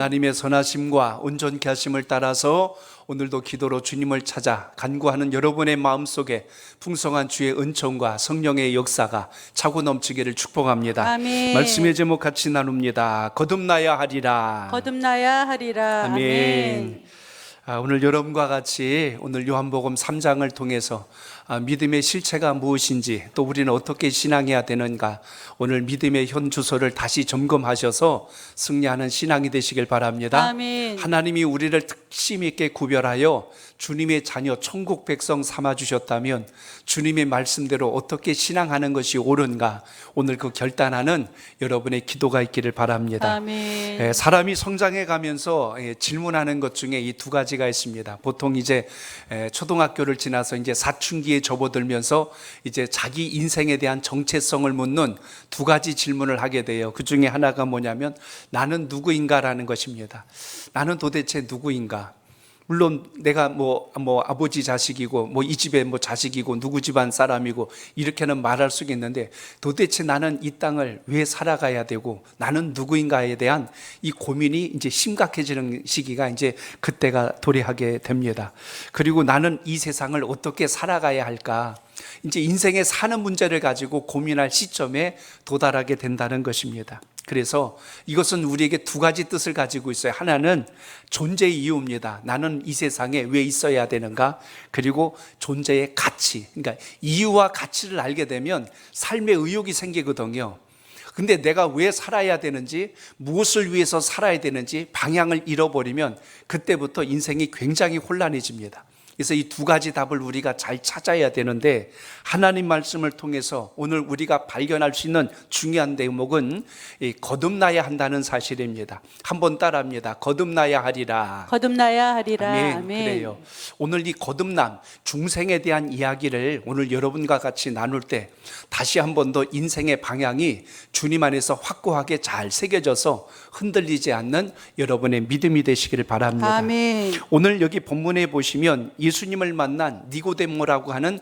하나님의 선하심과 온전케 하심을 따라서 오늘도 기도로 주님을 찾아 간구하는 여러분의 마음속에 풍성한 주의 은총과 성령의 역사가 차고 넘치기를 축복합니다. 아멘. 말씀의 제목 같이 나눕니다. 거듭나야 하리라. 거듭나야 하리라. 아멘. 오늘 여러분과 같이 오늘 요한복음 3장을 통해서 믿음의 실체가 무엇인지, 또 우리는 어떻게 신앙해야 되는가, 오늘 믿음의 현주소를 다시 점검하셔서 승리하는 신앙이 되시길 바랍니다. 아멘. 하나님이 우리를 특심 있게 구별하여 주님의 자녀 천국 백성 삼아주셨다면 주님의 말씀대로 어떻게 신앙하는 것이 옳은가, 오늘 그 결단하는 여러분의 기도가 있기를 바랍니다. 아멘. 사람이 성장해 가면서 질문하는 것 중에 이 두 가지가 있습니다. 보통 이제 초등학교를 지나서 이제 사춘기에 접어들면서 이제 자기 인생에 대한 정체성을 묻는 두 가지 질문을 하게 돼요. 그 중에 하나가 뭐냐면 나는 누구인가라는 것입니다. 나는 도대체 누구인가? 물론 내가 뭐 아버지 자식이고 이 집에 자식이고 누구 집안 사람이고 이렇게는 말할 수가 있는데, 도대체 나는 이 땅을 왜 살아가야 되고 나는 누구인가에 대한 이 고민이 이제 심각해지는 시기가 이제 그때가 도래하게 됩니다. 그리고 나는 이 세상을 어떻게 살아가야 할까, 이제 인생의 사는 문제를 가지고 고민할 시점에 도달하게 된다는 것입니다. 그래서 이것은 우리에게 두 가지 뜻을 가지고 있어요. 하나는 존재의 이유입니다. 나는 이 세상에 왜 있어야 되는가? 그리고 존재의 가치, 그러니까 이유와 가치를 알게 되면 삶의 의욕이 생기거든요. 근데 내가 왜 살아야 되는지, 무엇을 위해서 살아야 되는지 방향을 잃어버리면 그때부터 인생이 굉장히 혼란해집니다. 그래서 이 두 가지 답을 우리가 잘 찾아야 되는데, 하나님 말씀을 통해서 오늘 우리가 발견할 수 있는 중요한 대목은 거듭나야 한다는 사실입니다. 한번 따라합니다. 거듭나야 하리라. 거듭나야 하리라. 아멘. 아멘. 그래요. 오늘 이 거듭남, 중생에 대한 이야기를 오늘 여러분과 같이 나눌 때 다시 한 번 더 인생의 방향이 주님 안에서 확고하게 잘 새겨져서 흔들리지 않는 여러분의 믿음이 되시기를 바랍니다. 아멘. 오늘 여기 본문에 보시면 예수님을 만난 니고데모라고 하는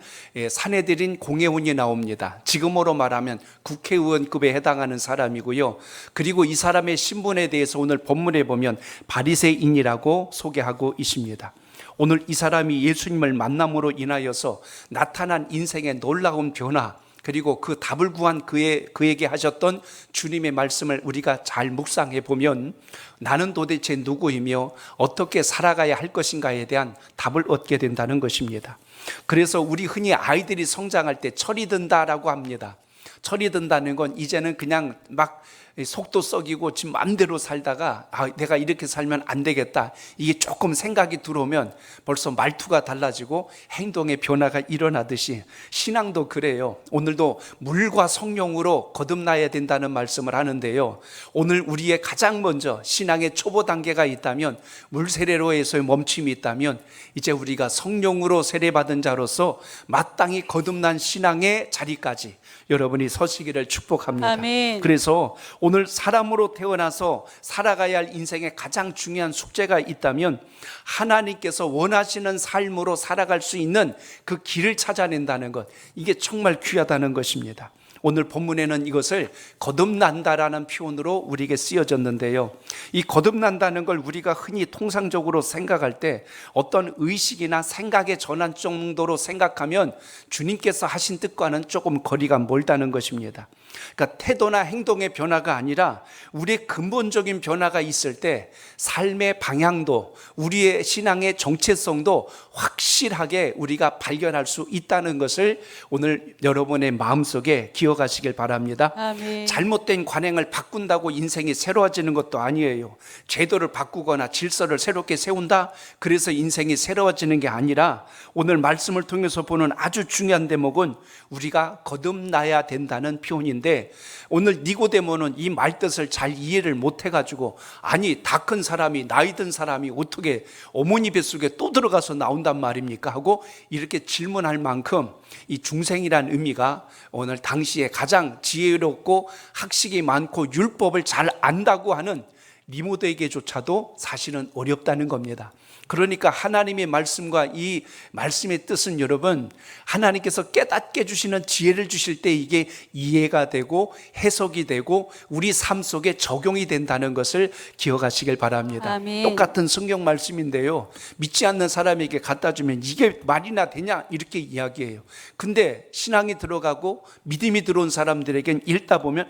사내들인 공회원이 나옵니다. 지금으로 말하면 국회의원급에 해당하는 사람이고요. 그리고 이 사람의 신분에 대해서 오늘 본문에 보면 바리새인이라고 소개하고 있습니다. 오늘 이 사람이 예수님을 만남으로 인하여서 나타난 인생의 놀라운 변화, 그리고 그 답을 구한 그에게 하셨던 주님의 말씀을 우리가 잘 묵상해 보면 나는 도대체 누구이며 어떻게 살아가야 할 것인가에 대한 답을 얻게 된다는 것입니다. 그래서 우리 흔히 아이들이 성장할 때 철이 든다라고 합니다. 철이 든다는 건 이제는 그냥 막 속도 썩이고 지금 마음대로 살다가 내가 이렇게 살면 안 되겠다, 이게 조금 생각이 들어오면 벌써 말투가 달라지고 행동의 변화가 일어나듯이 신앙도 그래요. 오늘도 물과 성령으로 거듭나야 된다는 말씀을 하는데요, 오늘 우리의 가장 먼저 신앙의 초보 단계가 있다면, 물 세례로에서의 멈춤이 있다면, 이제 우리가 성령으로 세례받은 자로서 마땅히 거듭난 신앙의 자리까지 여러분이 서시기를 축복합니다. 아멘. 그래서 오늘 사람으로 태어나서 살아가야 할 인생의 가장 중요한 숙제가 있다면, 하나님께서 원하시는 삶으로 살아갈 수 있는 그 길을 찾아낸다는 것, 이게 정말 귀하다는 것입니다. 오늘 본문에는 이것을 거듭난다라는 표현으로 우리에게 쓰여졌는데요, 이 거듭난다는 걸 우리가 흔히 통상적으로 생각할 때 어떤 의식이나 생각의 전환 정도로 생각하면 주님께서 하신 뜻과는 조금 거리가 멀다는 것입니다. 그러니까 태도나 행동의 변화가 아니라 우리의 근본적인 변화가 있을 때 삶의 방향도, 우리의 신앙의 정체성도 확실하게 우리가 발견할 수 있다는 것을 오늘 여러분의 마음속에 기억하시길 바랍니다. 아멘. 잘못된 관행을 바꾼다고 인생이 새로워지는 것도 아니에요. 제도를 바꾸거나 질서를 새롭게 세운다, 그래서 인생이 새로워지는 게 아니라, 오늘 말씀을 통해서 보는 아주 중요한 대목은 우리가 거듭나야 된다는 표현인데, 오늘 니고데모는 이 말뜻을 잘 이해를 못해가지고, 아니 다 큰 사람이, 나이 든 사람이 어떻게 어머니 뱃속에 또 들어가서 나온단 말입니까 하고 이렇게 질문할 만큼 이 중생이라는 의미가 오늘 당시에 가장 지혜롭고 학식이 많고 율법을 잘 안다고 하는 니모데에게조차도 사실은 어렵다는 겁니다. 그러니까 하나님의 말씀과 이 말씀의 뜻은 여러분, 하나님께서 깨닫게 주시는 지혜를 주실 때 이게 이해가 되고 해석이 되고 우리 삶 속에 적용이 된다는 것을 기억하시길 바랍니다. 아멘. 똑같은 성경 말씀인데요, 믿지 않는 사람에게 갖다 주면 이게 말이나 되냐 이렇게 이야기해요. 근데 신앙이 들어가고 믿음이 들어온 사람들에겐 읽다 보면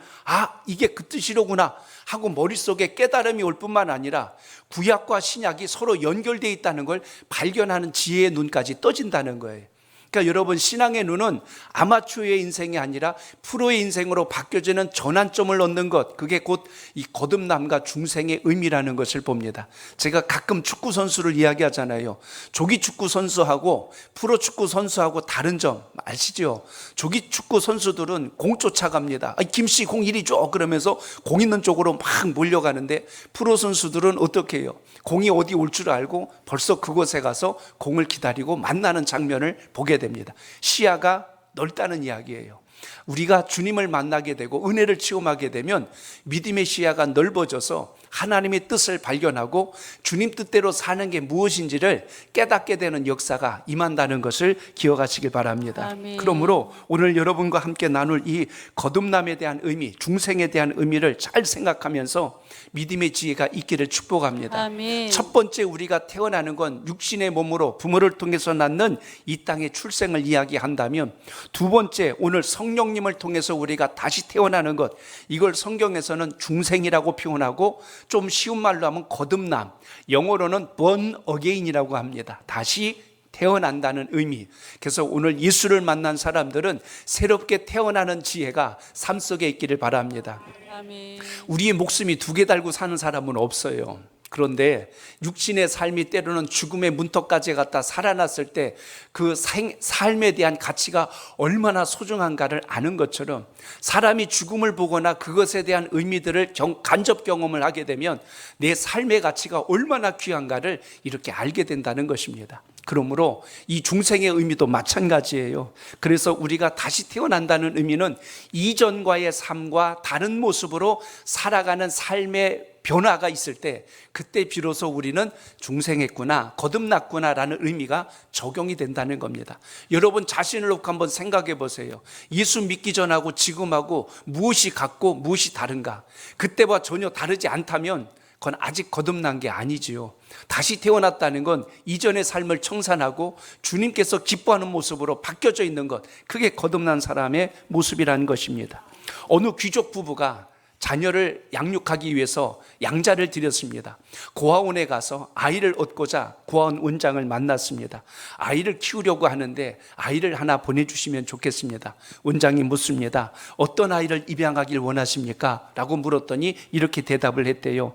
이게 그 뜻이로구나 하고 머릿속에 깨달음이 올 뿐만 아니라 구약과 신약이 서로 연결되어 있다는 걸 발견하는 지혜의 눈까지 떠진다는 거예요. 그러니까 여러분, 신앙의 눈은 아마추어의 인생이 아니라 프로의 인생으로 바뀌어지는 전환점을 얻는 것, 그게 곧 이 거듭남과 중생의 의미라는 것을 봅니다. 제가 가끔 축구 선수를 이야기하잖아요. 조기 축구 선수하고 프로 축구 선수하고 다른 점 아시죠? 조기 축구 선수들은 공 쫓아갑니다. 김씨 공 이리 줘 그러면서 공 있는 쪽으로 막 몰려가는데, 프로 선수들은 어떻게 해요? 공이 어디 올 줄 알고 벌써 그곳에 가서 공을 기다리고 만나는 장면을 보게 됩니다. 시야가 넓다는 이야기예요. 우리가 주님을 만나게 되고 은혜를 체험하게 되면 믿음의 시야가 넓어져서 하나님의 뜻을 발견하고 주님 뜻대로 사는 게 무엇인지를 깨닫게 되는 역사가 임한다는 것을 기억하시길 바랍니다. 아멘. 그러므로 오늘 여러분과 함께 나눌 이 거듭남에 대한 의미, 중생에 대한 의미를 잘 생각하면서 믿음의 지혜가 있기를 축복합니다. 아멘. 첫 번째, 우리가 태어나는 건 육신의 몸으로 부모를 통해서 낳는 이 땅의 출생을 이야기한다면, 두 번째, 오늘 성령님을 통해서 우리가 다시 태어나는 것, 이걸 성경에서는 중생이라고 표현하고 좀 쉬운 말로 하면 거듭남, 영어로는 born again이라고 합니다. 다시 태어난다는 의미. 그래서 오늘 예수를 만난 사람들은 새롭게 태어나는 지혜가 삶 속에 있기를 바랍니다. 아멘. 우리의 목숨이 두 개 달고 사는 사람은 없어요. 그런데 육신의 삶이 때로는 죽음의 문턱까지 갔다 살아났을 때 그 삶에 대한 가치가 얼마나 소중한가를 아는 것처럼, 사람이 죽음을 보거나 그것에 대한 의미들을 간접 경험을 하게 되면 내 삶의 가치가 얼마나 귀한가를 이렇게 알게 된다는 것입니다. 그러므로 이 중생의 의미도 마찬가지예요. 그래서 우리가 다시 태어난다는 의미는 이전과의 삶과 다른 모습으로 살아가는 삶의 변화가 있을 때, 그때 비로소 우리는 중생했구나, 거듭났구나라는 의미가 적용이 된다는 겁니다. 여러분 자신을 놓고 한번 생각해 보세요. 예수 믿기 전하고 지금하고 무엇이 같고 무엇이 다른가? 그때와 전혀 다르지 않다면 그건 아직 거듭난 게 아니지요. 다시 태어났다는 건 이전의 삶을 청산하고 주님께서 기뻐하는 모습으로 바뀌어져 있는 것, 그게 거듭난 사람의 모습이라는 것입니다. 어느 귀족 부부가 자녀를 양육하기 위해서 양자를 드렸습니다. 고아원에 가서 아이를 얻고자 고아원 원장을 만났습니다. 아이를 키우려고 하는데 아이를 하나 보내주시면 좋겠습니다. 원장이 묻습니다. 어떤 아이를 입양하길 원하십니까? 라고 물었더니 이렇게 대답을 했대요.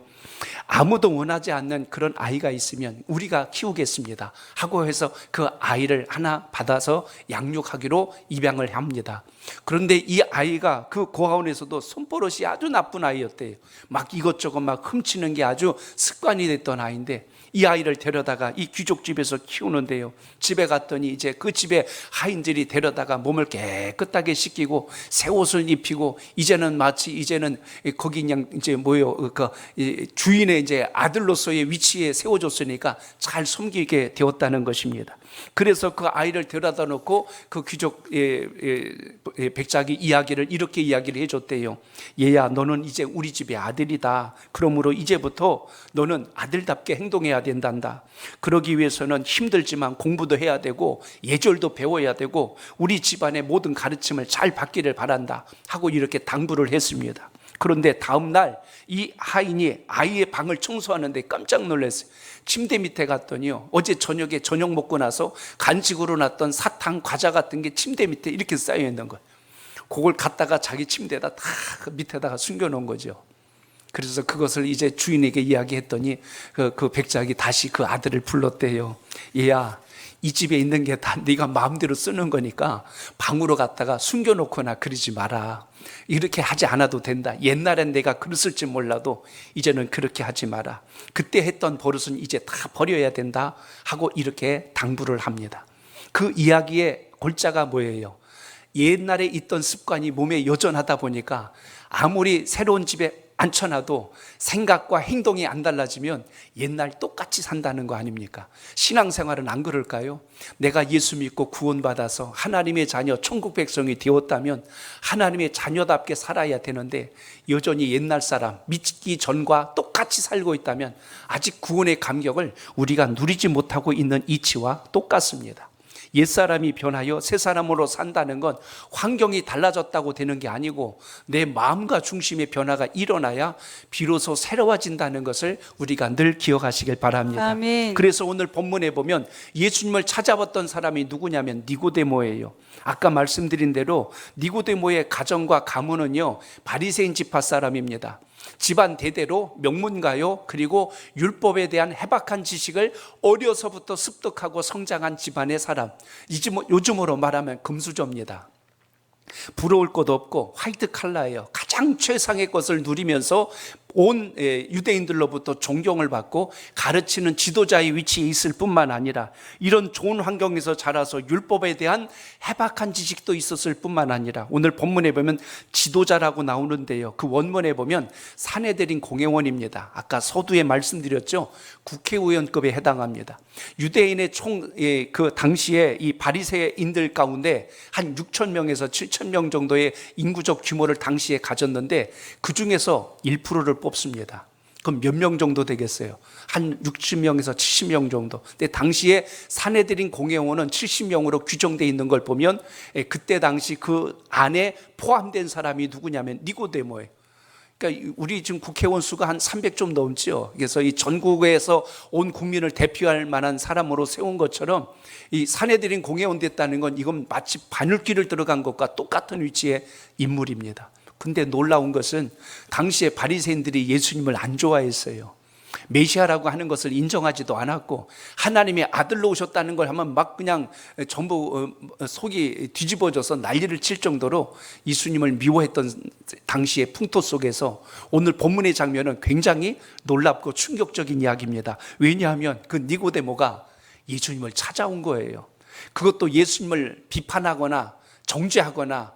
아무도 원하지 않는 그런 아이가 있으면 우리가 키우겠습니다 하고 해서 그 아이를 하나 받아서 양육하기로 입양을 합니다. 그런데 이 아이가 그 고아원에서도 손버릇이 아주 나쁜 아이였대요. 막 이것저것 막 훔치는 게 아주 습관이 됐던 아이인데, 이 아이를 데려다가 이 귀족집에서 키우는데요, 집에 갔더니 이제 그 집에 하인들이 데려다가 몸을 깨끗하게 씻기고 새 옷을 입히고, 이제는 거기 그냥 이제 주인의 이제 아들로서의 위치에 세워줬으니까 잘 섬기게 되었다는 것입니다. 그래서 그 아이를 데려다 놓고 그 귀족 백작이 이야기를 이렇게 이야기를 해줬대요. 얘야, 너는 이제 우리 집의 아들이다. 그러므로 이제부터 너는 아들답게 행동해야 된단다. 그러기 위해서는 힘들지만 공부도 해야 되고 예절도 배워야 되고 우리 집안의 모든 가르침을 잘 받기를 바란다 하고 이렇게 당부를 했습니다. 그런데 다음 날 이 하인이 아이의 방을 청소하는데 깜짝 놀랐어요. 침대 밑에 갔더니요, 어제 저녁에 저녁 먹고 나서 간식으로 놨던 사탕, 과자 같은 게 침대 밑에 이렇게 쌓여 있는 거예요. 그걸 갖다가 자기 침대에다 다 밑에다가 숨겨놓은 거죠. 그래서 그것을 이제 주인에게 이야기했더니 그 백작이 다시 그 아들을 불렀대요. 얘야, 이 집에 있는 게 다 네가 마음대로 쓰는 거니까 방으로 갔다가 숨겨놓거나 그러지 마라. 이렇게 하지 않아도 된다. 옛날엔 내가 그랬을지 몰라도 이제는 그렇게 하지 마라. 그때 했던 버릇은 이제 다 버려야 된다 하고 이렇게 당부를 합니다. 그 이야기의 골자가 뭐예요? 옛날에 있던 습관이 몸에 여전하다 보니까 아무리 새로운 집에 앉혀놔도 생각과 행동이 안 달라지면 옛날 똑같이 산다는 거 아닙니까? 신앙생활은 안 그럴까요? 내가 예수 믿고 구원받아서 하나님의 자녀, 천국 백성이 되었다면 하나님의 자녀답게 살아야 되는데 여전히 옛날 사람, 믿기 전과 똑같이 살고 있다면 아직 구원의 감격을 우리가 누리지 못하고 있는 이치와 똑같습니다. 옛사람이 변하여 새사람으로 산다는 건 환경이 달라졌다고 되는 게 아니고 내 마음과 중심의 변화가 일어나야 비로소 새로워진다는 것을 우리가 늘 기억하시길 바랍니다. 아멘. 그래서 오늘 본문에 보면 예수님을 찾아왔던 사람이 누구냐면 니고데모예요. 아까 말씀드린 대로 니고데모의 가정과 가문은요 바리새인 지파 사람입니다. 집안 대대로 명문가요, 그리고 율법에 대한 해박한 지식을 어려서부터 습득하고 성장한 집안의 사람, 요즘으로 말하면 금수저입니다. 부러울 것도 없고 화이트 칼라예요. 가장 최상의 것을 누리면서 온 유대인들로부터 존경을 받고 가르치는 지도자의 위치에 있을 뿐만 아니라 이런 좋은 환경에서 자라서 율법에 대한 해박한 지식도 있었을 뿐만 아니라 오늘 본문에 보면 지도자라고 나오는데요, 그 원문에 보면 사내들인 공회원입니다. 아까 서두에 말씀드렸죠, 국회의원급에 해당합니다. 유대인의 그 당시에 이 바리새인들 가운데 한 6천 명에서 7천 명 정도의 인구적 규모를 당시에 가졌는데 그 중에서 1%를 뽑습니다. 그럼 몇 명 정도 되겠어요? 한 60명에서 70명 정도. 근데 당시에 사내들인 공회원은 70명으로 규정되어 있는 걸 보면 그때 당시 그 안에 포함된 사람이 누구냐면 니고데모예요. 그러니까 우리 지금 국회의원 수가 한 300 좀 넘죠. 그래서 이 전국에서 온 국민을 대표할 만한 사람으로 세운 것처럼 이 사내들인 공회원 됐다는 건 이건 마치 바늘귀를 들어간 것과 똑같은 위치의 인물입니다. 근데 놀라운 것은 당시에 바리새인들이 예수님을 안 좋아했어요. 메시아라고 하는 것을 인정하지도 않았고 하나님의 아들로 오셨다는 걸 하면 막 그냥 전부 속이 뒤집어져서 난리를 칠 정도로 예수님을 미워했던 당시의 풍토 속에서 오늘 본문의 장면은 굉장히 놀랍고 충격적인 이야기입니다. 왜냐하면 그 니고데모가 예수님을 찾아온 거예요. 그것도 예수님을 비판하거나 정죄하거나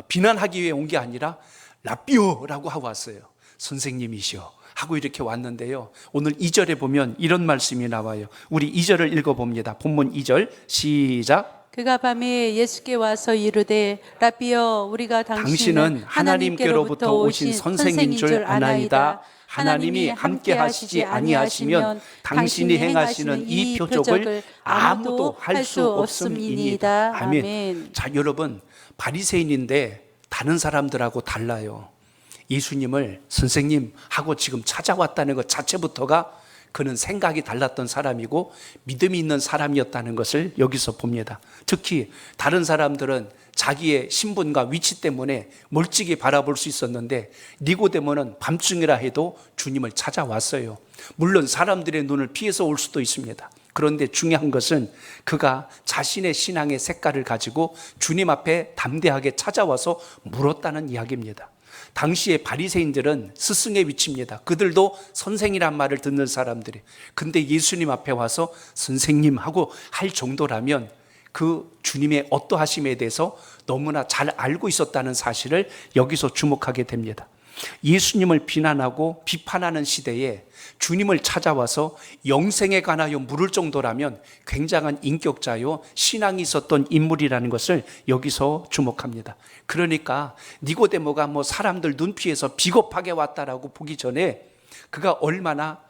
비난하기 위해 온 게 아니라 라삐오라고 하고 왔어요. 선생님이시여 하고 이렇게 왔는데요, 오늘 2절에 보면 이런 말씀이 나와요. 우리 2절을 읽어봅니다. 본문 2절 시작. 그가 밤에 예수께 와서 이르되 라비여 우리가 당신은 하나님께로부터 오신 선생인 줄 아나이다. 하나님이 함께 하시지 아니하시면 당신이 행하시는 이 표적을 아무도 할 수 없음이니이다. 아멘. 자, 여러분, 바리새인인데 다른 사람들하고 달라요. 예수님을 선생님 하고 지금 찾아왔다는 것 자체부터가 그는 생각이 달랐던 사람이고 믿음이 있는 사람이었다는 것을 여기서 봅니다. 특히 다른 사람들은 자기의 신분과 위치 때문에 멀찍이 바라볼 수 있었는데 니고데모는 밤중이라 해도 주님을 찾아왔어요. 물론 사람들의 눈을 피해서 올 수도 있습니다. 그런데 중요한 것은 그가 자신의 신앙의 색깔을 가지고 주님 앞에 담대하게 찾아와서 물었다는 이야기입니다. 당시의 바리새인들은 스승의 위치입니다. 그들도 선생이란 말을 듣는 사람들이. 근데 예수님 앞에 와서 선생님 하고 할 정도라면 그 주님의 어떠하심에 대해서 너무나 잘 알고 있었다는 사실을 여기서 주목하게 됩니다. 예수님을 비난하고 비판하는 시대에 주님을 찾아와서 영생에 관하여 물을 정도라면 굉장한 인격자요 신앙이 있었던 인물이라는 것을 여기서 주목합니다. 그러니까 니고데모가 사람들 눈피해서 비겁하게 왔다라고 보기 전에 그가 얼마나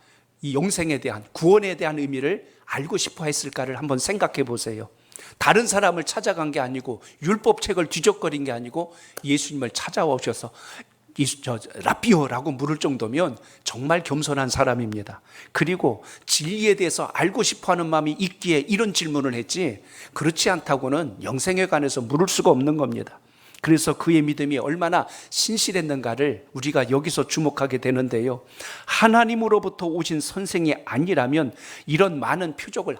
이 영생에 대한 구원에 대한 의미를 알고 싶어 했을까를 한번 생각해 보세요. 다른 사람을 찾아간 게 아니고 율법책을 뒤적거린 게 아니고 예수님을 찾아오셔서 라삐오라고 물을 정도면 정말 겸손한 사람입니다. 그리고 진리에 대해서 알고 싶어하는 마음이 있기에 이런 질문을 했지 그렇지 않다고는 영생에 관해서 물을 수가 없는 겁니다. 그래서 그의 믿음이 얼마나 신실했는가를 우리가 여기서 주목하게 되는데요, 하나님으로부터 오신 선생이 아니라면 이런 많은 표적을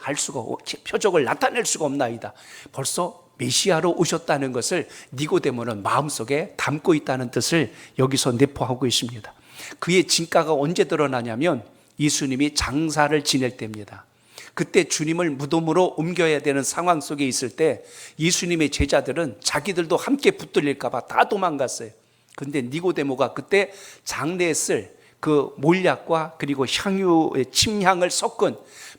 나타낼 수가 없나이다. 벌써 메시아로 오셨다는 것을 니고데모는 마음속에 담고 있다는 뜻을 여기서 내포하고 있습니다. 그의 진가가 언제 드러나냐면 예수님이 장사를 지낼 때입니다. 그때 주님을 무덤으로 옮겨야 되는 상황 속에 있을 때 예수님의 제자들은 자기들도 함께 붙들릴까 봐 다 도망갔어요. 근데 니고데모가 그때 장례에 쓸 그 몰약과 그리고 향유의 침향을 섞은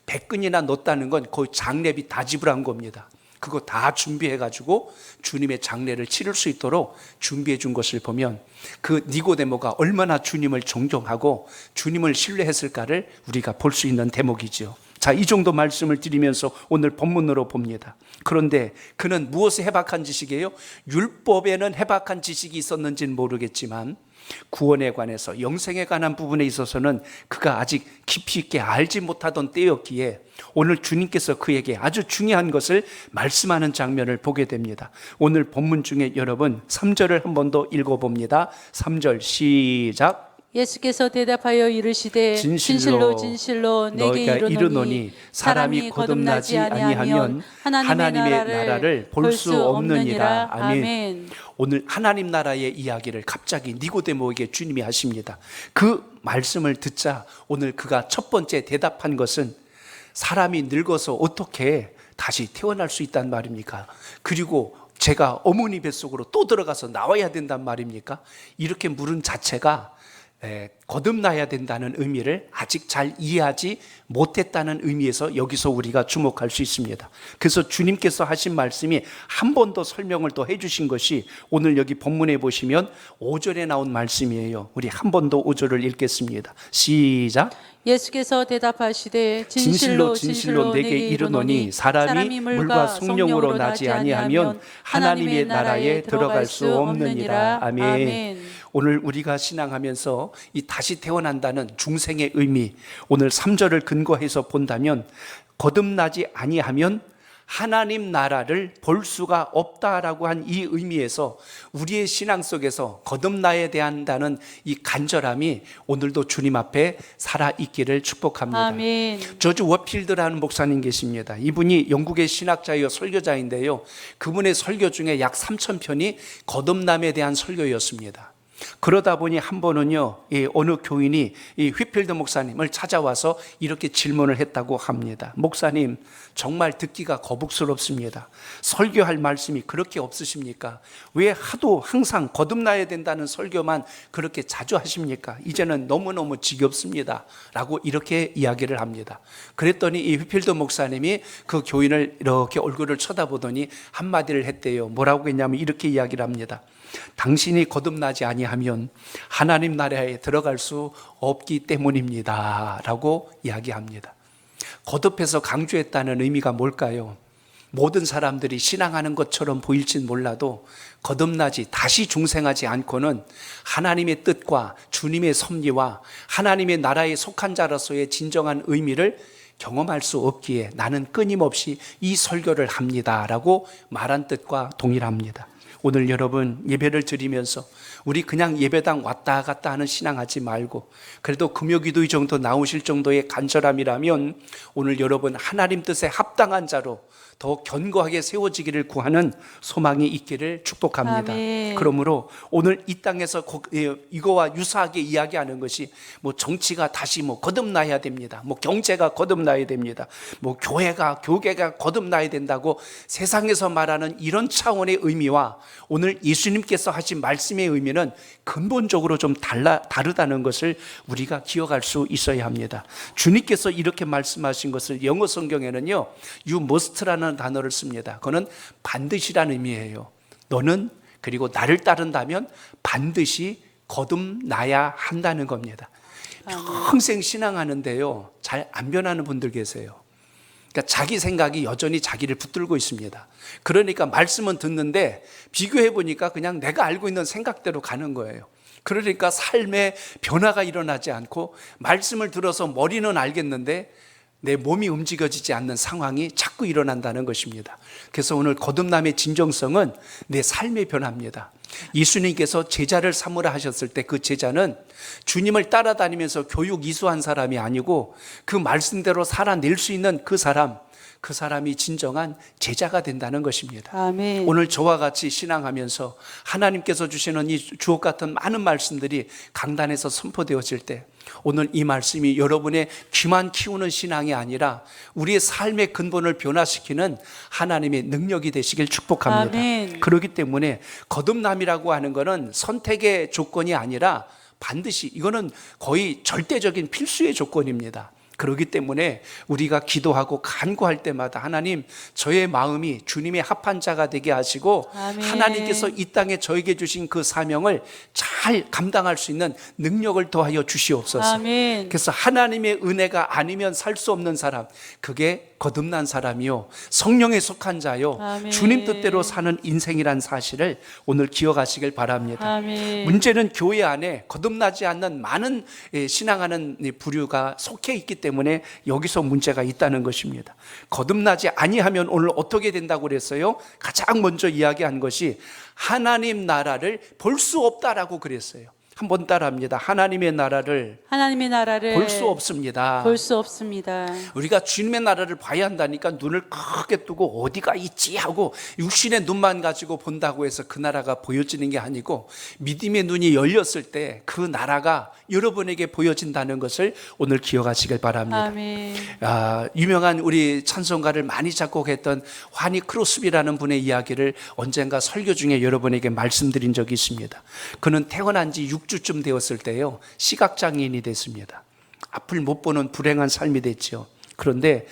100근이나 넣었다는 건 거의 장례비 다 지불한 겁니다. 그거 다 준비해 가지고 주님의 장례를 치를 수 있도록 준비해 준 것을 보면 그 니고데모가 얼마나 주님을 존경하고 주님을 신뢰했을까를 우리가 볼 수 있는 대목이지요. 자, 이 정도 말씀을 드리면서 오늘 본문으로 봅니다. 그런데 그는 무엇에 해박한 지식이에요? 율법에는 해박한 지식이 있었는지는 모르겠지만 구원에 관해서 영생에 관한 부분에 있어서는 그가 아직 깊이 있게 알지 못하던 때였기에 오늘 주님께서 그에게 아주 중요한 것을 말씀하는 장면을 보게 됩니다. 오늘 본문 중에 여러분 3절을 한 번 더 읽어봅니다. 3절 시작. 예수께서 대답하여 이르시되 진실로 진실로 내게 너희가 이르노니 사람이 거듭나지 아니하면 하나님의 나라를 볼 수 없느니라. 아멘. 오늘 하나님 나라의 이야기를 갑자기 니고데모에게 주님이 하십니다. 그 말씀을 듣자 오늘 그가 첫 번째 대답한 것은 사람이 늙어서 어떻게 다시 태어날 수 있단 말입니까? 그리고 제가 어머니 뱃속으로 또 들어가서 나와야 된단 말입니까? 이렇게 물은 자체가 거듭나야 된다는 의미를 아직 잘 이해하지 못했다는 의미에서 여기서 우리가 주목할 수 있습니다. 그래서 주님께서 하신 말씀이 한 번 더 설명을 또 해주신 것이 오늘 여기 본문에 보시면 5절에 나온 말씀이에요. 우리 한 번 더 5절을 읽겠습니다. 시작. 예수께서 대답하시되 진실로 진실로 내게 이르노니 사람이 물과 성령으로 나지 아니하면 하나님의 나라에 들어갈 수 없느니라. 아멘. 오늘 우리가 신앙하면서 이 다시 태어난다는 중생의 의미, 오늘 3절을 근거해서 본다면 거듭나지 아니하면 하나님 나라를 볼 수가 없다라고 한 이 의미에서 우리의 신앙 속에서 거듭나야 한다는 이 간절함이 오늘도 주님 앞에 살아있기를 축복합니다. 아멘. 저주 워필드라는 목사님 계십니다. 이분이 영국의 신학자이요 설교자인데요, 그분의 설교 중에 약 3,000편이 거듭남에 대한 설교였습니다. 그러다 보니 한 번은요, 어느 교인이 이 휘필드 목사님을 찾아와서 이렇게 질문을 했다고 합니다. 목사님, 정말 듣기가 거북스럽습니다. 설교할 말씀이 그렇게 없으십니까? 왜 하도 항상 거듭나야 된다는 설교만 그렇게 자주 하십니까? 이제는 너무너무 지겹습니다. 라고 이렇게 이야기를 합니다. 그랬더니 이 휘필드 목사님이 그 교인을 이렇게 얼굴을 쳐다보더니 한마디를 했대요. 뭐라고 했냐면 이렇게 이야기를 합니다. 당신이 거듭나지 아니하면 하나님 나라에 들어갈 수 없기 때문입니다. 라고 이야기합니다. 거듭해서 강조했다는 의미가 뭘까요? 모든 사람들이 신앙하는 것처럼 보일진 몰라도 거듭나지 다시 중생하지 않고는 하나님의 뜻과 주님의 섭리와 하나님의 나라에 속한 자로서의 진정한 의미를 경험할 수 없기에 나는 끊임없이 이 설교를 합니다. 라고 말한 뜻과 동일합니다. 오늘 여러분 예배를 드리면서 우리 그냥 예배당 왔다 갔다 하는 신앙하지 말고 그래도 금요기도의 정도 나오실 정도의 간절함이라면 오늘 여러분 하나님 뜻에 합당한 자로 더 견고하게 세워지기를 구하는 소망이 있기를 축복합니다. 아멘. 그러므로 오늘 이 땅에서 이거와 유사하게 이야기하는 것이 뭐 정치가 다시 뭐 거듭나야 됩니다. 뭐 경제가 거듭나야 됩니다. 뭐 교계가 거듭나야 된다고 세상에서 말하는 이런 차원의 의미와 오늘 예수님께서 하신 말씀의 의미는 근본적으로 좀 다르다는 것을 우리가 기억할 수 있어야 합니다. 주님께서 이렇게 말씀하신 것을 영어 성경에는요, you must라는 단어를 씁니다. 그거는 반드시라는 의미예요. 너는 그리고 나를 따른다면 반드시 거듭나야 한다는 겁니다. 평생 신앙하는데요, 잘 안 변하는 분들 계세요. 그러니까 자기 생각이 여전히 자기를 붙들고 있습니다. 그러니까 말씀은 듣는데 비교해 보니까 그냥 내가 알고 있는 생각대로 가는 거예요. 그러니까 삶에 변화가 일어나지 않고 말씀을 들어서 머리는 알겠는데 내 몸이 움직여지지 않는 상황이 자꾸 일어난다는 것입니다. 그래서 오늘 거듭남의 진정성은 내 삶의 변화입니다. 예수님께서 제자를 삼으라 하셨을 때 그 제자는 주님을 따라다니면서 교육 이수한 사람이 아니고 그 말씀대로 살아낼 수 있는 그 사람이 진정한 제자가 된다는 것입니다. 아멘. 오늘 저와 같이 신앙하면서 하나님께서 주시는 이 주옥 같은 많은 말씀들이 강단에서 선포되어질 때 오늘 이 말씀이 여러분의 귀만 키우는 신앙이 아니라 우리의 삶의 근본을 변화시키는 하나님의 능력이 되시길 축복합니다. 아멘. 그렇기 때문에 거듭남이라고 하는 것은 선택의 조건이 아니라 반드시 이거는 거의 절대적인 필수의 조건입니다. 그렇기 때문에 우리가 기도하고 간구할 때마다 하나님, 저의 마음이 주님의 합한 자가 되게 하시고 아멘. 하나님께서 이 땅에 저에게 주신 그 사명을 잘 감당할 수 있는 능력을 더하여 주시옵소서. 아멘. 그래서 하나님의 은혜가 아니면 살 수 없는 사람, 그게 거듭난 사람이요 성령에 속한 자요 아멘. 주님 뜻대로 사는 인생이란 사실을 오늘 기억하시길 바랍니다. 아멘. 문제는 교회 안에 거듭나지 않는 많은 신앙하는 부류가 속해 있기 때문에 여기서 문제가 있다는 것입니다. 거듭나지 아니하면 오늘 어떻게 된다고 그랬어요? 가장 먼저 이야기한 것이 하나님 나라를 볼 수 없다라고 그랬어요. 한번 따라합니다. 하나님의 나라를 볼 수 없습니다. 볼 수 없습니다. 우리가 주님의 나라를 봐야 한다니까 눈을 크게 뜨고 어디가 있지 하고 육신의 눈만 가지고 본다고 해서 그 나라가 보여지는 게 아니고 믿음의 눈이 열렸을 때 그 나라가 여러분에게 보여진다는 것을 오늘 기억하시길 바랍니다. 아멘. 유명한 우리 찬송가를 많이 작곡했던 화니 크로스비라는 분의 이야기를 언젠가 설교 중에 여러분에게 말씀드린 적이 있습니다. 그는 태어난 지 6주쯤 되었을 때요 시각장애인이 됐습니다. 앞을 못 보는 불행한 삶이 됐죠. 그런데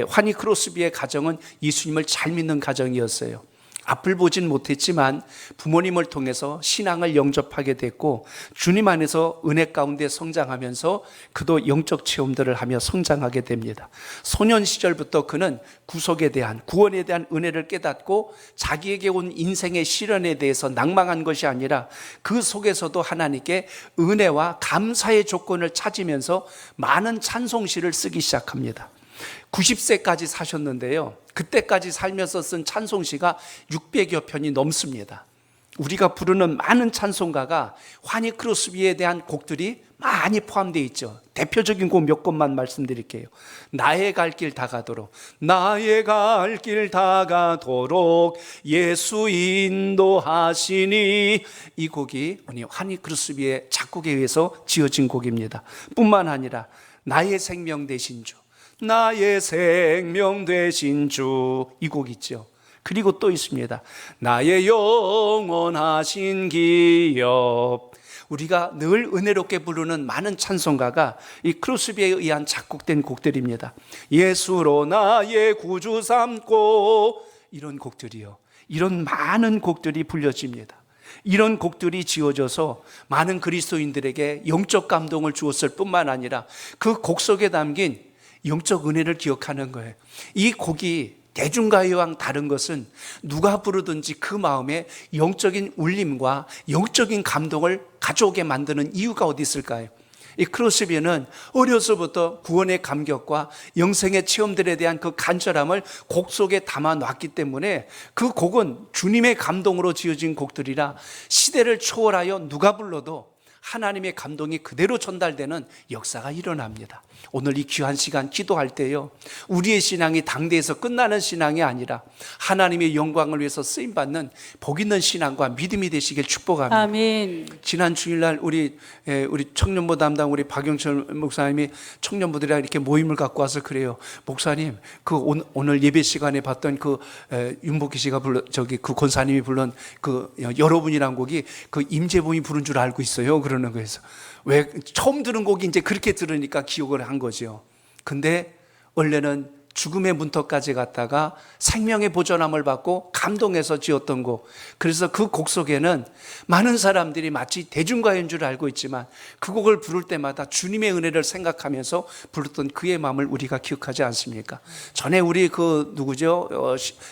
화니 크로스비의 가정은 예수님을 잘 믿는 가정이었어요. 앞을 보진 못했지만 부모님을 통해서 신앙을 영접하게 됐고 주님 안에서 은혜 가운데 성장하면서 그도 영적 체험들을 하며 성장하게 됩니다. 소년 시절부터 그는 구속에 대한, 구원에 대한 은혜를 깨닫고 자기에게 온 인생의 시련에 대해서 낭망한 것이 아니라 그 속에서도 하나님께 은혜와 감사의 조건을 찾으면서 많은 찬송시를 쓰기 시작합니다. 90세까지 사셨는데요, 그때까지 살면서 쓴 찬송시가 600여 편이 넘습니다. 우리가 부르는 많은 찬송가가 화니 크로스비에 대한 곡들이 많이 포함되어 있죠. 대표적인 곡 몇 곡만 말씀드릴게요. 나의 갈 길 다가도록, 나의 갈 길 다가도록 예수 인도하시니, 이 곡이 화니 크로스비의 작곡에 의해서 지어진 곡입니다. 뿐만 아니라 나의 생명 되신 주, 나의 생명 되신 주, 이 곡 있죠. 그리고 또 있습니다. 나의 영원하신 기업. 우리가 늘 은혜롭게 부르는 많은 찬송가가 이 크로스비에 의한 작곡된 곡들입니다. 예수로 나의 구주 삼고, 이런 곡들이요, 이런 많은 곡들이 불려집니다. 이런 곡들이 지어져서 많은 그리스도인들에게 영적 감동을 주었을 뿐만 아니라 그 곡 속에 담긴 영적 은혜를 기억하는 거예요. 이 곡이 대중가요랑 다른 것은 누가 부르든지 그 마음에 영적인 울림과 영적인 감동을 가져오게 만드는 이유가 어디 있을까요? 이 크로스비는 어려서부터 구원의 감격과 영생의 체험들에 대한 그 간절함을 곡 속에 담아 놨기 때문에 그 곡은 주님의 감동으로 지어진 곡들이라 시대를 초월하여 누가 불러도 하나님의 감동이 그대로 전달되는 역사가 일어납니다. 오늘 이 귀한 시간 기도할 때요, 우리의 신앙이 당대에서 끝나는 신앙이 아니라 하나님의 영광을 위해서 쓰임받는 복 있는 신앙과 믿음이 되시길 축복합니다. 아멘. 지난 주일날 우리 청년부 담당 우리 박영철 목사님이 청년부들이랑 이렇게 모임을 갖고 와서 그래요. 목사님, 오늘 예배 시간에 봤던 윤복희 씨가 그 권사님이 불른 여러분이란 곡이 임재범이 부른 줄 알고 있어요. 그러는 거예요. 왜 처음 들은 곡이 이제 그렇게 들으니까 기억을 한 거죠. 근데 원래는 죽음의 문턱까지 갔다가 생명의 보존함을 받고 감동해서 지었던 곡. 그래서 그 곡 속에는 많은 사람들이 마치 대중가요인 줄 알고 있지만 그 곡을 부를 때마다 주님의 은혜를 생각하면서 불렀던 그의 마음을 우리가 기억하지 않습니까? 전에 우리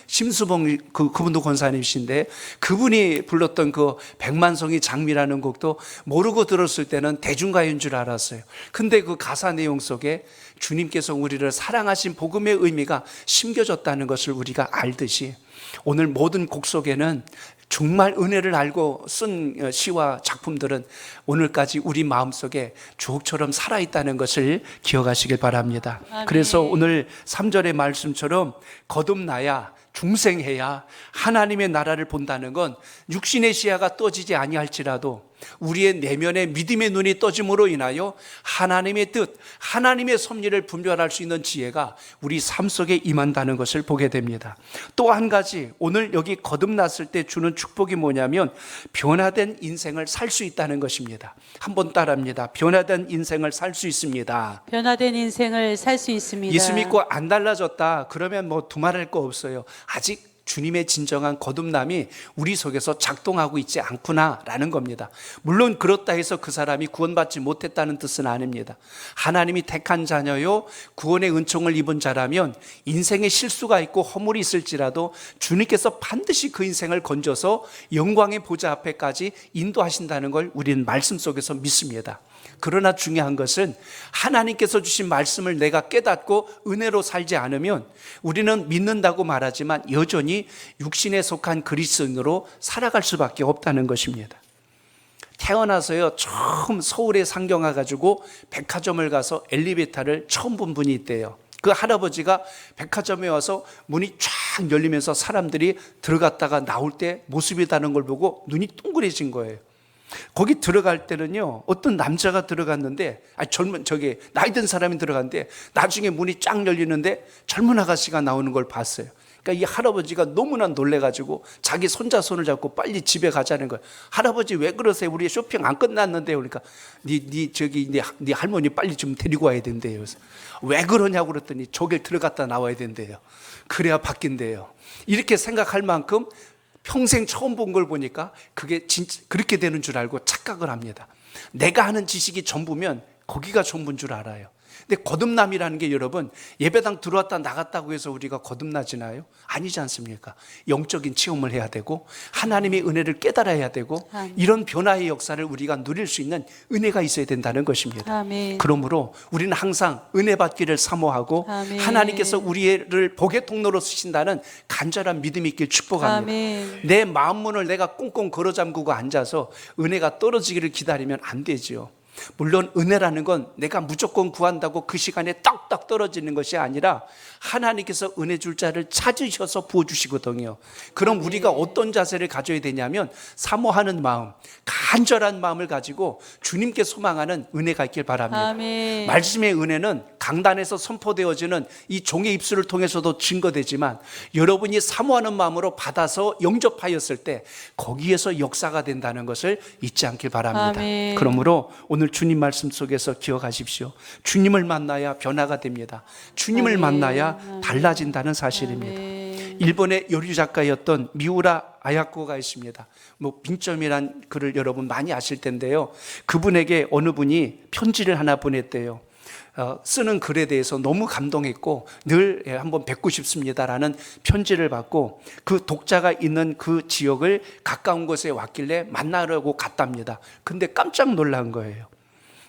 심수봉 그분도 권사님이신데 그분이 불렀던 백만송이 장미라는 곡도 모르고 들었을 때는 대중가요인 줄 알았어요. 근데 그 가사 내용 속에 주님께서 우리를 사랑하신 복음의 의미가 심겨졌다는 것을 우리가 알듯이 오늘 모든 곡 속에는 정말 은혜를 알고 쓴 시와 작품들은 오늘까지 우리 마음속에 주옥처럼 살아있다는 것을 기억하시길 바랍니다. 아멘. 그래서 오늘 3절의 말씀처럼 거듭나야 중생해야 하나님의 나라를 본다는 건 육신의 시야가 떠지지 아니할지라도 우리의 내면의 믿음의 눈이 떠짐으로 인하여 하나님의 뜻, 하나님의 섭리를 분별할 수 있는 지혜가 우리 삶 속에 임한다는 것을 보게 됩니다. 또 한 가지, 오늘 여기 거듭났을 때 주는 축복이 뭐냐면 변화된 인생을 살 수 있다는 것입니다. 한번 따라합니다. 변화된 인생을 살 수 있습니다. 변화된 인생을 살 수 있습니다. 예수 믿고 안 달라졌다 그러면 뭐 두말할 거 없어요. 아직 주님의 진정한 거듭남이 우리 속에서 작동하고 있지 않구나라는 겁니다. 물론 그렇다 해서 그 사람이 구원받지 못했다는 뜻은 아닙니다. 하나님이 택한 자녀요, 구원의 은총을 입은 자라면 인생에 실수가 있고 허물이 있을지라도 주님께서 반드시 그 인생을 건져서 영광의 보좌 앞에까지 인도하신다는 걸 우리는 말씀 속에서 믿습니다. 그러나 중요한 것은 하나님께서 주신 말씀을 내가 깨닫고 은혜로 살지 않으면 우리는 믿는다고 말하지만 여전히 육신에 속한 그리스도인으로 살아갈 수밖에 없다는 것입니다. 태어나서요 처음 서울에 상경해 가지고 백화점을 가서 엘리베이터를 처음 본 분이 있대요. 그 할아버지가 백화점에 와서 문이 쫙 열리면서 사람들이 들어갔다가 나올 때 모습이 다른 걸 보고 눈이 동그래진 거예요. 거기 들어갈 때는요 어떤 남자가 들어갔는데 나이 든 사람이 들어갔는데 나중에 문이 쫙 열리는데 젊은 아가씨가 나오는 걸 봤어요. 그러니까 이 할아버지가 너무나 놀래가지고 자기 손자 손을 잡고 빨리 집에 가자는 거예요. 할아버지 왜 그러세요? 우리 쇼핑 안 끝났는데요. 그러니까 네 할머니 빨리 좀 데리고 와야 된대요. 그래서 왜 그러냐고 그랬더니 저길 들어갔다 나와야 된대요. 그래야 바뀐대요. 이렇게 생각할 만큼 평생 처음 본 걸 보니까 그게 진짜 그렇게 되는 줄 알고 착각을 합니다. 내가 하는 지식이 전부면 거기가 전부인 줄 알아요. 근데 거듭남이라는 게 여러분 예배당 들어왔다 나갔다고 해서 우리가 거듭나지나요? 아니지 않습니까? 영적인 체험을 해야 되고 하나님의 은혜를 깨달아야 되고 이런 변화의 역사를 우리가 누릴 수 있는 은혜가 있어야 된다는 것입니다. 아멘. 그러므로 우리는 항상 은혜 받기를 사모하고 아멘. 하나님께서 우리를 복의 통로로 쓰신다는 간절한 믿음이 있길 축복합니다. 아멘. 내 마음 문을 내가 꽁꽁 걸어 잠그고 앉아서 은혜가 떨어지기를 기다리면 안 되지요. 물론 은혜라는 건 내가 무조건 구한다고 그 시간에 딱딱 떨어지는 것이 아니라 하나님께서 은혜 줄 자를 찾으셔서 부어주시거든요. 그럼 우리가 어떤 자세를 가져야 되냐면 사모하는 마음, 간절한 마음을 가지고 주님께 소망하는 은혜가 있길 바랍니다. 아멘. 말씀의 은혜는 강단에서 선포되어지는 이 종의 입술을 통해서도 증거되지만 여러분이 사모하는 마음으로 받아서 영접하였을 때 거기에서 역사가 된다는 것을 잊지 않길 바랍니다. 아멘. 그러므로 오늘 주님 말씀 속에서 기억하십시오. 주님을 만나야 변화가 됩니다. 주님을 아멘. 만나야 달라진다는 사실입니다. 아멘. 일본의 요리 작가였던 미우라 아야코가 있습니다. 빙점이란 글을 여러분 많이 아실 텐데요. 그분에게 어느 분이 편지를 하나 보냈대요. 쓰는 글에 대해서 너무 감동했고 늘 한번 뵙고 싶습니다라는 편지를 받고 그 독자가 있는 그 지역을 가까운 곳에 왔길래 만나려고 갔답니다. 근데 깜짝 놀란 거예요.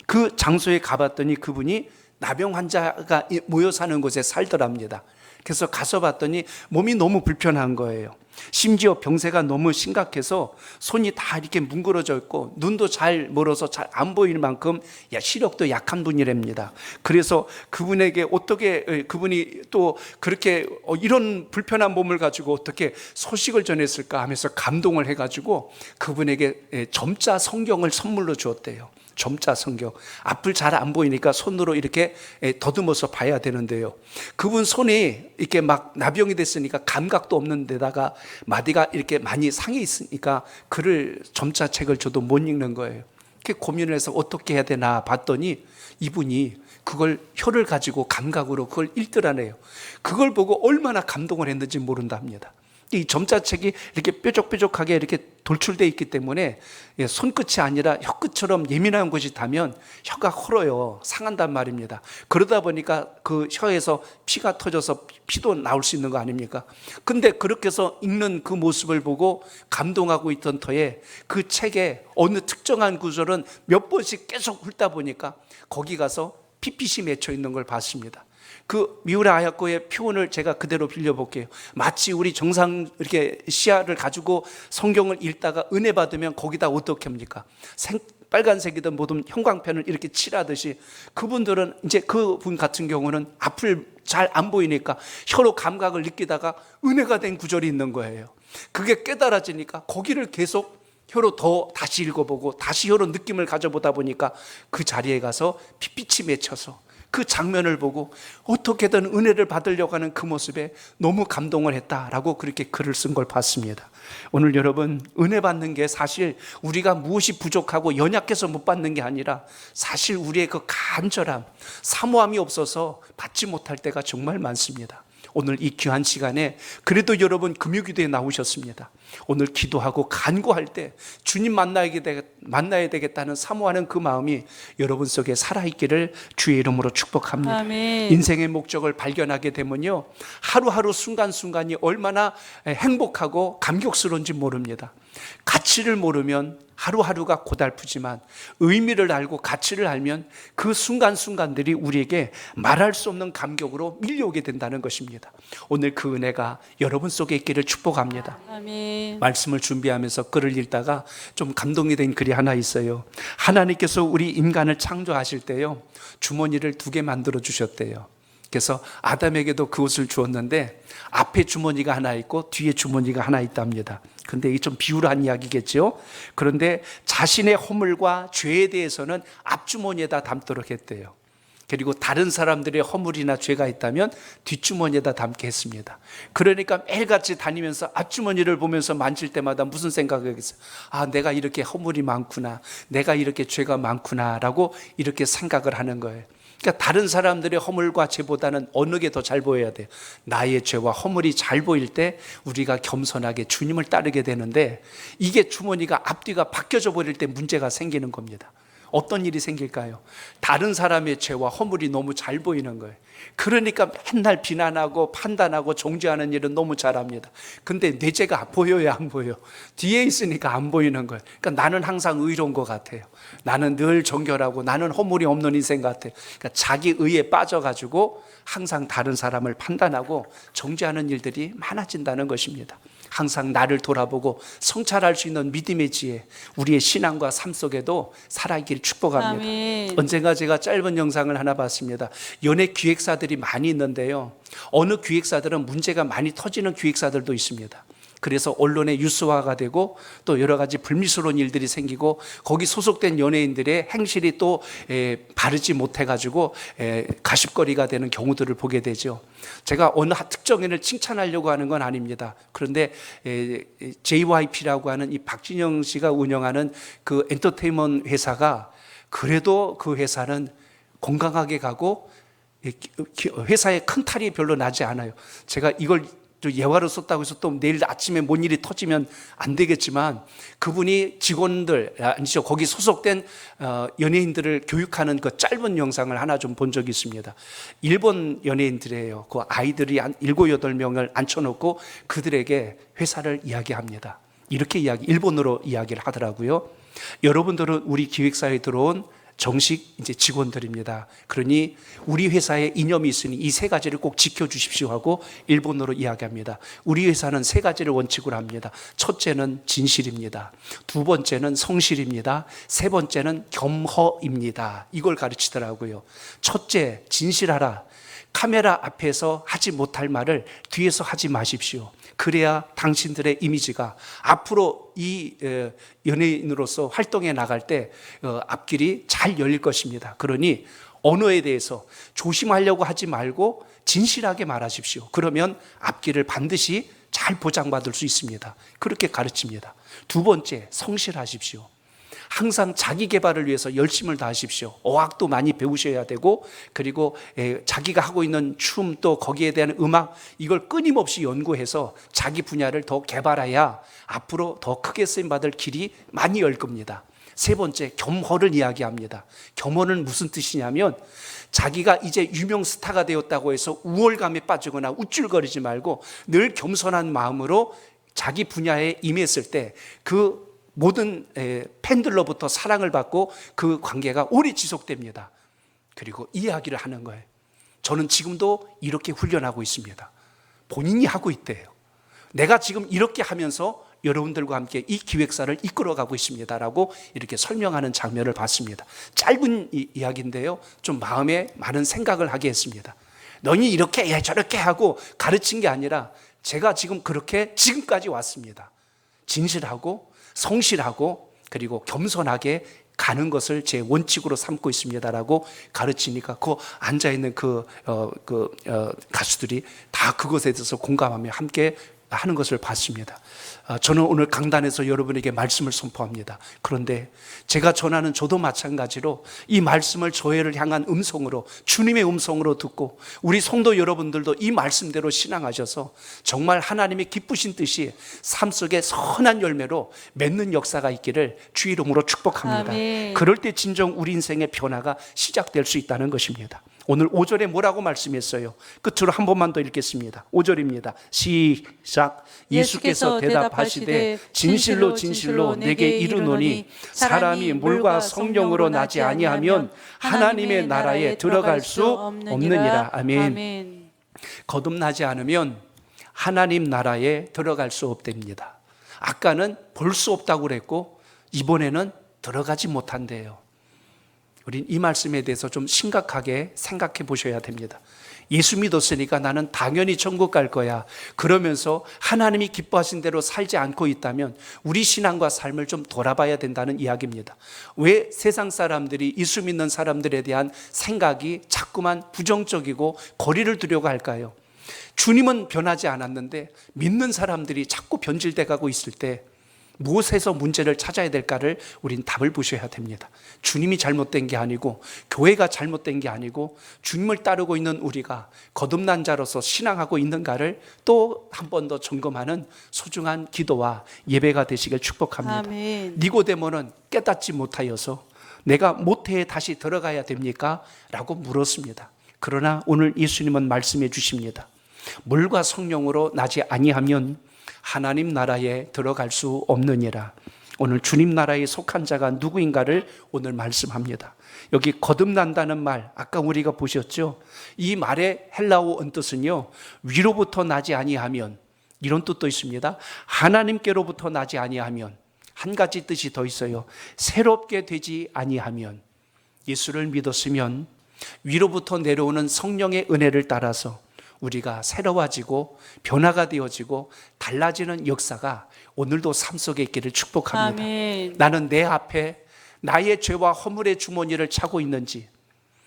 그 장소에 가봤더니 그분이 나병 환자가 모여 사는 곳에 살더랍니다. 그래서 가서 봤더니 몸이 너무 불편한 거예요. 심지어 병세가 너무 심각해서 손이 다 이렇게 뭉그러져 있고 눈도 잘 멀어서 잘 안 보일 만큼 시력도 약한 분이랍니다. 그래서 그분에게 어떻게 그분이 또 그렇게 이런 불편한 몸을 가지고 어떻게 소식을 전했을까 하면서 감동을 해가지고 그분에게 점자 성경을 선물로 주었대요. 점자 성경. 앞을 잘 안 보이니까 손으로 이렇게 더듬어서 봐야 되는데요. 그분 손이 이렇게 막 나병이 됐으니까 감각도 없는 데다가 마디가 이렇게 많이 상해 있으니까 글을 점자책을 줘도 못 읽는 거예요. 이렇게 고민을 해서 어떻게 해야 되나 봤더니 이분이 그걸 혀를 가지고 감각으로 그걸 읽더라네요. 그걸 보고 얼마나 감동을 했는지 모른답니다. 이 점자책이 이렇게 뾰족뾰족하게 이렇게 돌출되어 있기 때문에 손끝이 아니라 혀끝처럼 예민한 곳이 닿으면 혀가 헐어요. 상한단 말입니다. 그러다 보니까 그 혀에서 피가 터져서 피도 나올 수 있는 거 아닙니까? 근데 그렇게 해서 읽는 그 모습을 보고 감동하고 있던 터에 그 책에 어느 특정한 구절은 몇 번씩 계속 훑다 보니까 거기 가서 핏빛이 맺혀 있는 걸 봤습니다. 그 미우라 아야코의 표현을 제가 그대로 빌려볼게요. 마치 우리 정상 이렇게 시야를 가지고 성경을 읽다가 은혜 받으면 거기다 어떻게 합니까? 빨간색이든 뭐든 형광펜을 이렇게 칠하듯이 그분들은 이제 그분 같은 경우는 앞을 잘 안 보이니까 혀로 감각을 느끼다가 은혜가 된 구절이 있는 거예요. 그게 깨달아지니까 거기를 계속 혀로 더 다시 읽어보고 다시 혀로 느낌을 가져보다 보니까 그 자리에 가서 핏빛이 맺혀서 그 장면을 보고 어떻게든 은혜를 받으려고 하는 그 모습에 너무 감동을 했다라고 그렇게 글을 쓴 걸 봤습니다. 오늘 여러분, 은혜 받는 게 사실 우리가 무엇이 부족하고 연약해서 못 받는 게 아니라 사실 우리의 그 간절함, 사모함이 없어서 받지 못할 때가 정말 많습니다. 오늘 이 귀한 시간에 그래도 여러분 금요기도에 나오셨습니다. 오늘 기도하고 간구할 때 주님 만나야 되겠다는 사모하는 그 마음이 여러분 속에 살아있기를 주의 이름으로 축복합니다. 아멘. 인생의 목적을 발견하게 되면요, 하루하루 순간순간이 얼마나 행복하고 감격스러운지 모릅니다. 가치를 모르면 하루하루가 고달프지만 의미를 알고 가치를 알면 그 순간순간들이 우리에게 말할 수 없는 감격으로 밀려오게 된다는 것입니다. 오늘 그 은혜가 여러분 속에 있기를 축복합니다. 아멘. 말씀을 준비하면서 글을 읽다가 좀 감동이 된 글이 하나 있어요. 하나님께서 우리 인간을 창조하실 때요, 주머니를 2개 만들어 주셨대요. 그래서 아담에게도 그것을 주었는데 앞에 주머니가 하나 있고 뒤에 주머니가 하나 있답니다. 근데 이게 좀 비유한 이야기겠죠. 그런데 자신의 허물과 죄에 대해서는 앞주머니에다 담도록 했대요. 그리고 다른 사람들의 허물이나 죄가 있다면 뒷주머니에다 담게 했습니다. 그러니까 매일같이 다니면서 앞주머니를 보면서 만질 때마다 무슨 생각을 했어요? 아, 내가 이렇게 허물이 많구나, 내가 이렇게 죄가 많구나 라고 이렇게 생각을 하는 거예요. 그러니까 다른 사람들의 허물과 죄보다는 어느 게 더 잘 보여야 돼요? 나의 죄와 허물이 잘 보일 때 우리가 겸손하게 주님을 따르게 되는데, 이게 주머니가 앞뒤가 바뀌어져 버릴 때 문제가 생기는 겁니다. 어떤 일이 생길까요? 다른 사람의 죄와 허물이 너무 잘 보이는 거예요. 그러니까 맨날 비난하고 판단하고 정죄하는 일은 너무 잘합니다. 근데 내 죄가 보여야 안 보여? 뒤에 있으니까 안 보이는 거예요. 그러니까 나는 항상 의로운 것 같아요. 나는 늘 정결하고 나는 허물이 없는 인생 같아요. 그러니까 자기 의에 빠져가지고 항상 다른 사람을 판단하고 정죄하는 일들이 많아진다는 것입니다. 항상 나를 돌아보고 성찰할 수 있는 믿음의 지혜, 우리의 신앙과 삶 속에도 살아있기를 축복합니다. 아멘. 언젠가 제가 짧은 영상을 하나 봤습니다. 연예 기획사들이 많이 있는데요, 어느 기획사들은 문제가 많이 터지는 기획사들도 있습니다. 그래서 언론의 뉴스화가 되고 또 여러 가지 불미스러운 일들이 생기고 거기 소속된 연예인들의 행실이 또 바르지 못해가지고 가십거리가 되는 경우들을 보게 되죠. 제가 어느 특정인을 칭찬하려고 하는 건 아닙니다. 그런데 JYP라고 하는 이 박진영 씨가 운영하는 그 엔터테인먼트 회사가 그래도 그 회사는 건강하게 가고 회사에 큰 탈이 별로 나지 않아요. 제가 이걸 예화를 썼다고 해서 또 내일 아침에 뭔 일이 터지면 안 되겠지만, 그분이 직원들, 아니죠, 거기 소속된 연예인들을 교육하는 그 짧은 영상을 하나 좀 본 적이 있습니다. 일본 연예인들이에요. 그 아이들이 한 7, 8명을 앉혀놓고 그들에게 회사를 이야기합니다. 이렇게 일본어로 이야기를 하더라고요. 여러분들은 우리 기획사에 들어온 정식 이제 직원들입니다. 그러니 우리 회사에 이념이 있으니 이 3가지를 꼭 지켜주십시오 하고 일본어로 이야기합니다. 우리 회사는 3가지를 원칙으로 합니다. 첫째는 진실입니다. 2번째는 성실입니다. 3번째는 겸허입니다. 이걸 가르치더라고요. 첫째, 진실하라. 카메라 앞에서 하지 못할 말을 뒤에서 하지 마십시오. 그래야 당신들의 이미지가 앞으로 이 연예인으로서 활동해 나갈 때 앞길이 잘 열릴 것입니다. 그러니 언어에 대해서 조심하려고 하지 말고 진실하게 말하십시오. 그러면 앞길을 반드시 잘 보장받을 수 있습니다. 그렇게 가르칩니다. 2번째, 성실하십시오. 항상 자기 개발을 위해서 열심을 다하십시오. 어학도 많이 배우셔야 되고, 그리고 자기가 하고 있는 춤, 또 거기에 대한 음악, 이걸 끊임없이 연구해서 자기 분야를 더 개발해야 앞으로 더 크게 쓰임받을 길이 많이 열 겁니다. 3번째, 겸허를 이야기합니다. 겸허는 무슨 뜻이냐면, 자기가 이제 유명 스타가 되었다고 해서 우월감에 빠지거나 우쭐거리지 말고 늘 겸손한 마음으로 자기 분야에 임했을 때 그 모든 팬들로부터 사랑을 받고 그 관계가 오래 지속됩니다. 그리고 이야기를 하는 거예요. 저는 지금도 이렇게 훈련하고 있습니다. 본인이 하고 있대요. 내가 지금 이렇게 하면서 여러분들과 함께 이 기획사를 이끌어가고 있습니다라고 이렇게 설명하는 장면을 봤습니다. 짧은 이야기인데요, 좀 마음에 많은 생각을 하게 했습니다. 너희 이렇게 저렇게 하고 가르친 게 아니라 제가 지금 그렇게 지금까지 왔습니다. 진실하고 성실하고 그리고 겸손하게 가는 것을 제 원칙으로 삼고 있습니다라고 가르치니까 그 앉아있는 가수들이 다 그것에 대해서 공감하며 함께 하는 것을 봤습니다. 저는 오늘 강단에서 여러분에게 말씀을 선포합니다. 그런데 제가 전하는 저도 마찬가지로 이 말씀을 저희를 향한 음성으로, 주님의 음성으로 듣고 우리 성도 여러분들도 이 말씀대로 신앙하셔서 정말 하나님의 기쁘신 뜻이 삶 속에 선한 열매로 맺는 역사가 있기를 주 이름으로 축복합니다. 아멘. 그럴 때 진정 우리 인생의 변화가 시작될 수 있다는 것입니다. 오늘 5절에 뭐라고 말씀했어요? 끝으로 한 번만 더 읽겠습니다. 5절입니다. 시작. 예수께서 대답하시되 진실로 진실로 내게 이르노니 사람이 물과 성령으로 나지 아니하면 하나님의 나라에 들어갈 수 없느니라. 아멘. 거듭나지 않으면 하나님 나라에 들어갈 수 없답니다. 아까는 볼 수 없다고 그랬고 이번에는 들어가지 못한대요. 우린 이 말씀에 대해서 좀 심각하게 생각해 보셔야 됩니다. 예수 믿었으니까 나는 당연히 천국 갈 거야. 그러면서 하나님이 기뻐하신 대로 살지 않고 있다면 우리 신앙과 삶을 좀 돌아봐야 된다는 이야기입니다. 왜 세상 사람들이 예수 믿는 사람들에 대한 생각이 자꾸만 부정적이고 거리를 두려고 할까요? 주님은 변하지 않았는데 믿는 사람들이 자꾸 변질돼 가고 있을 때 무엇에서 문제를 찾아야 될까를 우린 답을 보셔야 됩니다. 주님이 잘못된 게 아니고 교회가 잘못된 게 아니고 주님을 따르고 있는 우리가 거듭난 자로서 신앙하고 있는가를 또 한 번 더 점검하는 소중한 기도와 예배가 되시길 축복합니다. 아멘. 니고데모는 깨닫지 못하여서 내가 모태에 다시 들어가야 됩니까? 라고 물었습니다. 그러나 오늘 예수님은 말씀해 주십니다. 물과 성령으로 나지 아니하면 하나님 나라에 들어갈 수 없느니라. 오늘 주님 나라에 속한 자가 누구인가를 오늘 말씀합니다. 여기 거듭난다는 말, 아까 우리가 보셨죠? 이 말의 헬라어 언뜻은요, 위로부터 나지 아니하면, 이런 뜻도 있습니다. 하나님께로부터 나지 아니하면, 한 가지 뜻이 더 있어요. 새롭게 되지 아니하면, 예수를 믿었으면 위로부터 내려오는 성령의 은혜를 따라서 우리가 새로워지고 변화가 되어지고 달라지는 역사가 오늘도 삶 속에 있기를 축복합니다. 아멘. 나는 내 앞에 나의 죄와 허물의 주머니를 차고 있는지,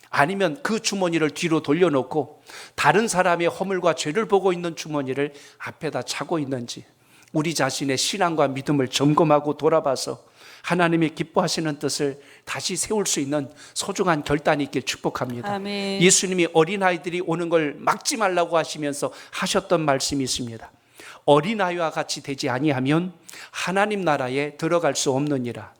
아니면 그 주머니를 뒤로 돌려놓고 다른 사람의 허물과 죄를 보고 있는 주머니를 앞에다 차고 있는지, 우리 자신의 신앙과 믿음을 점검하고 돌아봐서 하나님이 기뻐하시는 뜻을 다시 세울 수 있는 소중한 결단이 있길 축복합니다. 아멘. 예수님이 어린아이들이 오는 걸 막지 말라고 하시면서 하셨던 말씀이 있습니다. 어린아이와 같이 되지 아니하면 하나님 나라에 들어갈 수 없느니라.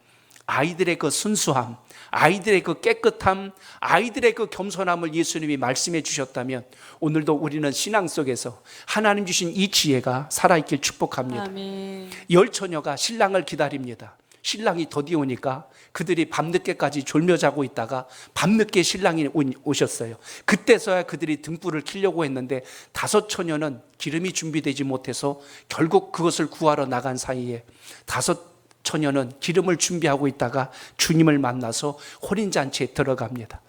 아이들의 그 순수함, 아이들의 그 깨끗함, 아이들의 그 겸손함을 예수님이 말씀해 주셨다면 오늘도 우리는 신앙 속에서 하나님 주신 이 지혜가 살아있길 축복합니다. 아멘. 열 처녀가 신랑을 기다립니다. 신랑이 더디 오니까 그들이 밤늦게까지 졸며 자고 있다가 밤늦게 신랑이 오셨어요. 그때서야 그들이 등불을 켜려고 했는데 5 처녀는 기름이 준비되지 못해서 결국 그것을 구하러 나간 사이에 5 처녀는 기름을 준비하고 있다가 주님을 만나서 혼인잔치에 들어갑니다.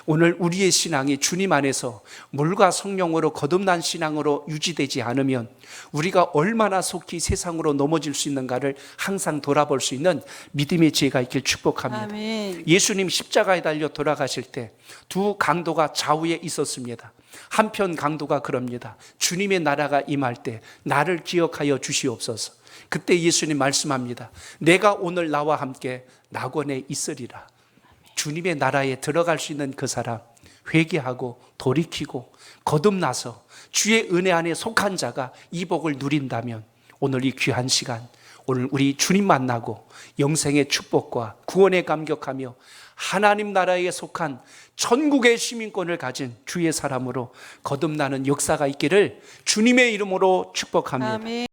오늘 우리의 신앙이 주님 안에서 물과 성령으로 거듭난 신앙으로 유지되지 않으면 우리가 얼마나 속히 세상으로 넘어질 수 있는가를 항상 돌아볼 수 있는 믿음의 지혜가 있길 축복합니다. 아멘. 예수님 십자가에 달려 돌아가실 때 2 강도가 좌우에 있었습니다. 한편 강도가 그럽니다. 주님의 나라가 임할 때 나를 기억하여 주시옵소서. 그때 예수님 말씀합니다. 내가 오늘 나와 함께 낙원에 있으리라. 주님의 나라에 들어갈 수 있는 그 사람, 회개하고 돌이키고 거듭나서 주의 은혜 안에 속한 자가 이 복을 누린다면 오늘 이 귀한 시간, 오늘 우리 주님 만나고 영생의 축복과 구원에 감격하며 하나님 나라에 속한 천국의 시민권을 가진 주의 사람으로 거듭나는 역사가 있기를 주님의 이름으로 축복합니다. 아멘.